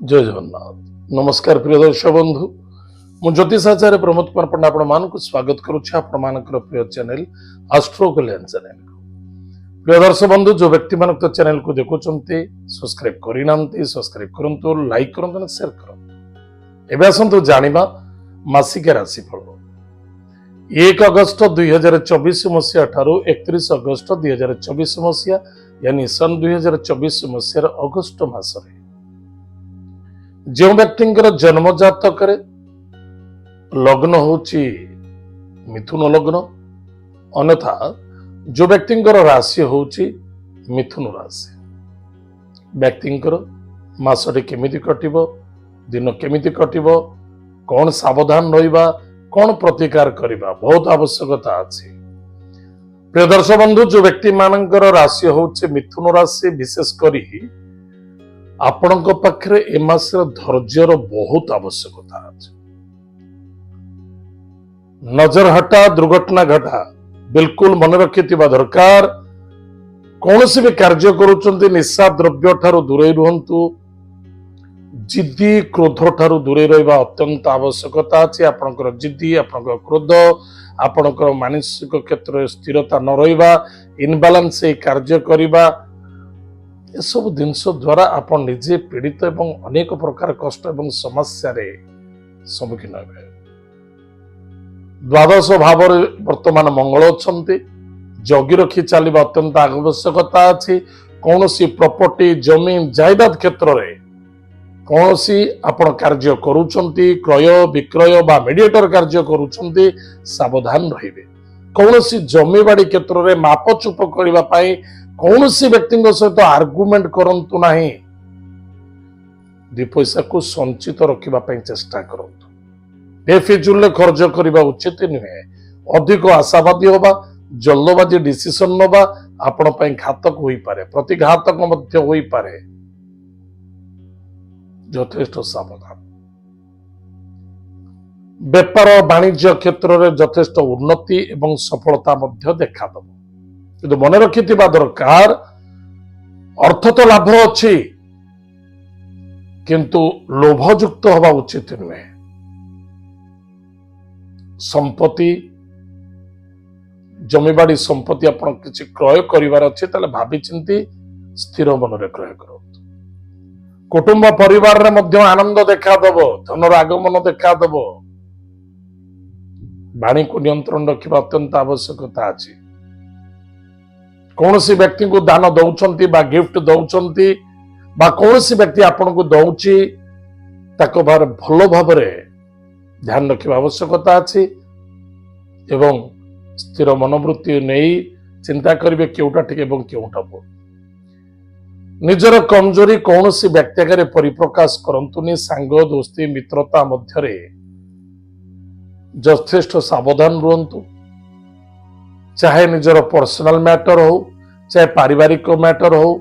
जय जगन्नाथ नमस्कार प्रिय दर्शक बंधु मु ज्योतिषाचार्य प्रमोद कुमार पंडा आपण मानक स्वागत करुच्छे आपण मानकर प्रिय चैनल एस्ट्रो कल्याण चैनल प्रिय दर्शक बंधु जो व्यक्ति मान चैनल को देखुचंती सब्सक्राइब करिनांती सब्सक्राइब करंतु लाइक करंतु शेयर करंतु एबे आसंतु जानिबा मासिक राशिफल 1 अगस्त 2024 मसिया ठारू 31 अगस्त 2024 मसिया यानी सन 2024 मसिया अगस्त मासरे जो व्यक्ति जन्म जातक लग्न होची मिथुन लग्न अन्यथा जो व्यक्ति राशि होची मिथुन राशि व्यक्ति मासटी केमिति कटिबो दिन केमिति कटिबो कौन सावधान रहिबा कौन प्रतिकार करिबा बहुत आवश्यकता अछि। प्रिय दर्शक बंधु जो व्यक्ति मानकर राशि होची मिथुन राशि विशेष करी आपणक पाखरे ए मासर धैर्यर बहुत आवश्यकता अछि। नजर हटा दुर्घटना घटा बिल्कुल मन रखिथिबा दरकार। कौन भी कार्य करुचंती निशा द्रव्य ठारू दूरे रुहंतु जिद्दी क्रोध ठारू दूरे रहिबा अत्यंत आवश्यकता अछि। आपणकर जिद्दी आपणकर क्रोध आपणकर मानसिक क्षेत्र में स्थिरता न रहिबा इनबालांस ए कार्य करिबा ए सब जिनस द्वारा आप निजे पीड़ित एवं अनेक प्रकार कष्ट एवं समस्या रे सम्मुखीन हेबे। द्वादश भाव वर्तमान मंगल अछंती जगी रखी चलवा अत्यंत आवश्यकता अछि। कौन सी प्रॉपर्टी जमीन जायदाद क्षेत्र में कौन सी आपण कार्य करूचंती क्रय विक्रय बा मीडिएटर कार्य करूचंती सावधान रहिबे। कौन सी जमी बाड़ी क्षेत्र में मापचुप करबा पई कौन सी व्यक्ति सहित आर्गुमेंट करंतु नाही। दि पैसा को संचित रखिबा पई चेष्टा करंतु। बेफिजुल खर्च करबा उचित नुहे। अधिक आशावादी होबा जल्दबाजी डिसीजन नबा आपण पई घातक होई पारे प्रतिघातक मध्य होई पारे। यथेष्ट सावधान। व्यापार वाणिज्य क्षेत्र में यथेष्ट उन्नति एवं सफलता मध्य देखा दब किंतु मन रखिथिबा दरकार। अर्थ तो लाभ अछि किंतु लोभयुक्त होबा उचित नुहे। संपत्ति जमीबाड़ी संपत्ति आपण किछि क्रय करिवार अछि ताले भाबी चिंती स्थिर मन रे क्रय करो। कुटुंब परिवार रे मध्य आनंद देखा दब धनर आगमन देखा दब। वाणी को नियंत्रण रखिबा अत्यंत आवश्यकता अछि। कौन सी व्यक्ति को दान दौचंती बा गिफ्ट दौचंती बा कौन सी व्यक्ति आपण को दौची ताको बार भलो भाबरे ध्यान रखिबा आवश्यकता अछि एवं स्थिर मनोवृत्ति नहीं चिंता करिवे केउटा ठीक एवं केउटा भूल। निजर कमजोरी कौन सी व्यक्ति आगे परिप्रकाश करंतुनी। सांग दोस्ती मित्रता मध्यरे यथेष्ट सावधान रुहंतु। चाहे निजर पर्सनल मैटर हो चाहे पारिवारिक मैटर हो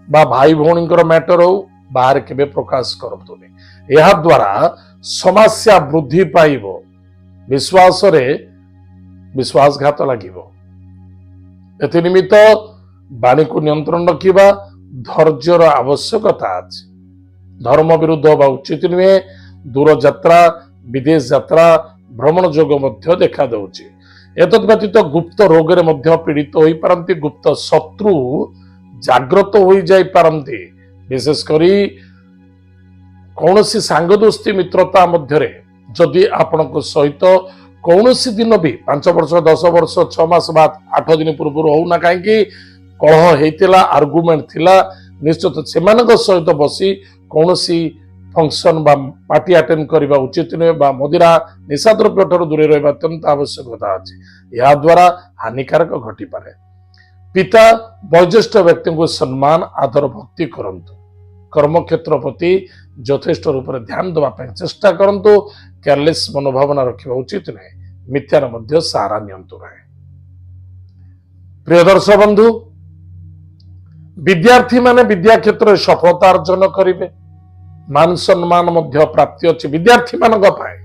बा भाई भौणी मैटर हो बाहर केबे प्रकाश करंतुनी। यह द्वारा समस्या वृद्धि पाइबो विश्वास रे विश्वासघात लागिबो। एति निमित्त वाणी को नियंत्रण रखिबा धैर्यर आवश्यकता अछि। धर्म विरुद्ध होबा उचित नुहे। दूर यात्रा विदेश यात्रा भ्रमण जोग मध्य देखा दउछि। एतद व्यतीत गुप्त रोग रे मध्य पीड़ित होई पारंती। गुप्त शत्रु जागृत होई जाई पारंती। विशेष करी कौन सी सांग दोस्ती मित्रता मध्य रे जदि आपनको सहित कौन सी दिन भी 5 वर्ष 10 वर्ष 6 मास बाद 8 दिन पूर्व हो ना कहीं कलह हेतिला आर्गुमेंट थिला निश्चित सेमानक सहित बसी कौन सी फंक्शन बा पार्टी अटेंड करबा उचित नुहे बा मदिरा निशा द्रव्य ठारू दूरे रहबा अत्यंत आवश्यकता अछि। या द्वारा हानिकारक घटी पारे। पिता वयोज्येष्ठ व्यक्ति को सम्मान आदर भक्ति करंतु। कर्म क्षेत्र प्रति यथेष्ट रूप में ध्यान देवा चेष्टा करंतु। केयरलेस मनोभावना रखिबा उचित नुहे। मिथ्यार मध्य सहारा नियंतु रहे। प्रिय दर्शक बंधु विद्यार्थी माने विद्या क्षेत्र में सफलता अर्जन करिवे। मान सम्मान मध्य प्राप्ति अछि विद्यार्थी मानक पाए।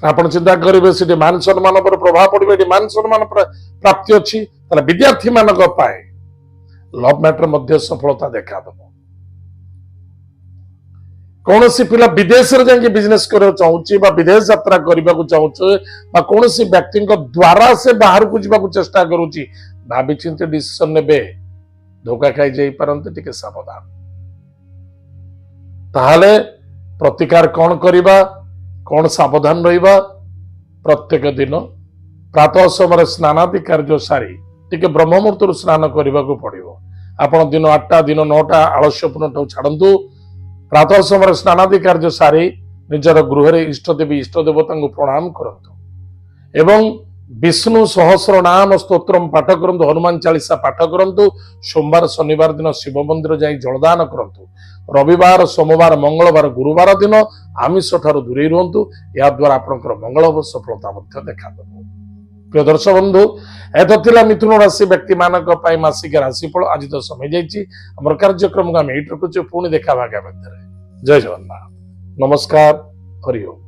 आपण चिंता करिवे सिटी मान सम्मान पर प्रभाव पड़िबे। मान सम्मान प्राप्ति अछि ताले विद्यार्थी मानक पाए लव मैटर मध्य सफलता देखा दब। कौन सी पिला विदेश रे जाके बिजनेस करियो चाहूची बा विदेश यात्रा करबा को चाहूचे बा कौन सी व्यक्ति को द्वारा से बाहर को जीवा को चेष्टा करूची भाभी चिंते डिसीजन नेबे धोखा खाई जाई परंतु टिके सावधान ताहले प्रतिकार कौन करिबा कौन सावधान रहिबा प्रत्येक दिन प्रातः समय स्नानादि कार्य सारी टिके ब्रह्म मुहूर्त स्नान करने को पड़ो आपण दिन 8टा दिन 9टा आलस्यपूर्ण छाड़ू प्रातः समय स्नानादि कार्य सारी निजर गृह इष्टदेवी इष्ट देवता को प्रणाम करंतु एवं विष्णु सहस्र नाम स्तोत्र पाठ करंतु हनुमान चालीसा पाठ करंतु सोमवार शनिवार दिन शिव मंदिर जाई जलदान करंतु रविवार सोमवार मंगलवार गुरुवार दिन आमिष ठारू दूरे रुहतु या द्वारा आपनकर मंगल व सफलता मध्य देखा देबो। प्रिय दर्शक बंधु एत थिला मिथुन राशि व्यक्ति मानक पई मासिक राशिफल आज तो समय जाइछि हमर कार्यक्रम को हम एट रखुछु पुणी देखा भागा मध्य जय जगन्नाथ नमस्कार हरि ओम।